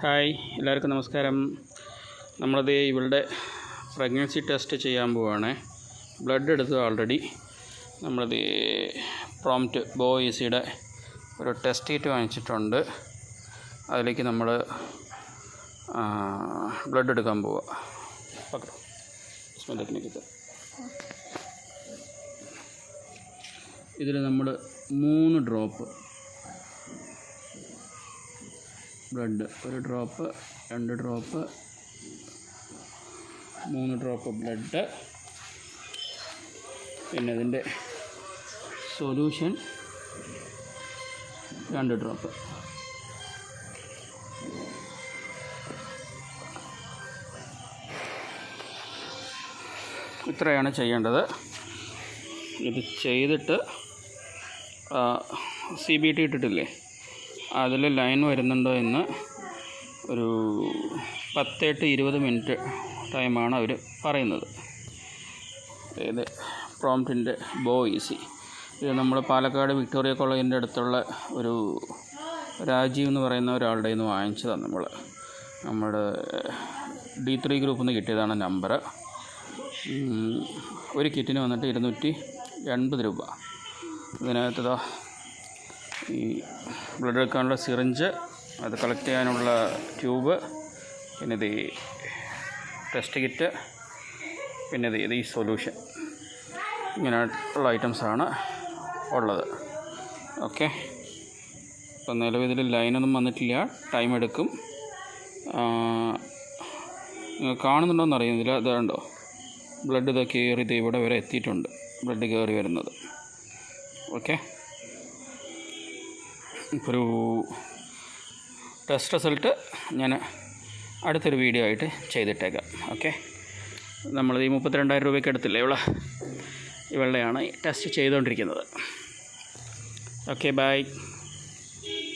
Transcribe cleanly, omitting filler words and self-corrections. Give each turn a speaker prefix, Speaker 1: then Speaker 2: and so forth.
Speaker 1: Hi, എല്ലാവർക്കും നമസ്കാരം. നമ്മളത് ഇവളുടെ പ്രഗ്നൻസി ടെസ്റ്റ് ചെയ്യാൻ പോവുകയാണ്. ബ്ലഡ് എടുത്തു ഓൾറെഡി. നമ്മളത് പ്രോംപ്റ്റ് ബോയ്സിയുടെ ഒരു ടെസ്റ്റ് കിറ്റ് വാങ്ങിച്ചിട്ടുണ്ട്. അതിലേക്ക് നമ്മൾ ബ്ലഡ് എടുക്കാൻ പോവുക. ഇതിൽ നമ്മൾ 3 drop blood, 1 drop, 2 drop, 3 drop blood, പിന്നെ ഇതിൻ്റെ സൊല്യൂഷൻ 2 ഡ്രോപ്പ്. ഇത്രയാണ് ചെയ്യേണ്ടത്. ഇത് ചെയ്തിട്ട് CBT ഇട്ടിട്ടില്ലേ, അതിൽ ലൈൻ വരുന്നുണ്ടോ എന്ന് ഒരു 10 to 20 മിനിറ്റ് ടൈമാണ് അവർ പറയുന്നത്. ഇത് പ്രോംപ്റ്റിൻ്റെ ബോയ്സി. ഇത് നമ്മൾ പാലക്കാട് വിക്ടോറിയ കോളേജിൻ്റെ അടുത്തുള്ള ഒരു രാജീവ് എന്ന് പറയുന്ന ഒരാളുടെ നിന്ന് വാങ്ങിച്ചതാണ്. നമ്മുടെ D3 ഗ്രൂപ്പിൽ നിന്ന് കിട്ടിയതാണ് നമ്പർ. ഒരു കിറ്റിന് വന്നിട്ട് 280 രൂപ. ഇതിനകത്ത് ഈ ബ്ലഡ് എടുക്കാനുള്ള സിറിഞ്ച്, അത് കളക്ട് ചെയ്യാനുള്ള ട്യൂബ്, പിന്നെ ഇത് ടെസ്റ്റ് കിറ്റ്, പിന്നെ ഇത് ഈ സൊല്യൂഷൻ, ഇങ്ങനെയുള്ള ഐറ്റംസാണ് ഉള്ളത്. ഓക്കെ, ഇപ്പം നിലവിൽ ഇതിൽ ലൈനൊന്നും വന്നിട്ടില്ല, ടൈം എടുക്കും. നിങ്ങൾ കാണുന്നുണ്ടോയെന്ന് അറിയുന്നില്ല. ഇതുണ്ടോ, ബ്ലഡ് ഇതൊക്കെ കയറി ഇവിടെ വരെ എത്തിയിട്ടുണ്ട്, ബ്ലഡ് കയറി വരുന്നത്. ഓക്കെ, ഇപ്പോൾ ഒരു ടെസ്റ്റ് റിസൾട്ട് ഞാൻ അടുത്തൊരു വീഡിയോ ആയിട്ട് ചെയ്തിട്ടേക്കാം. ഓക്കെ, നമ്മൾ ഈ 32,000 രൂപയ്ക്ക് എടുത്തില്ലേ, ഇവളുടെയാണ് ടെസ്റ്റ് ചെയ്തുകൊണ്ടിരിക്കുന്നത്. Okay, by.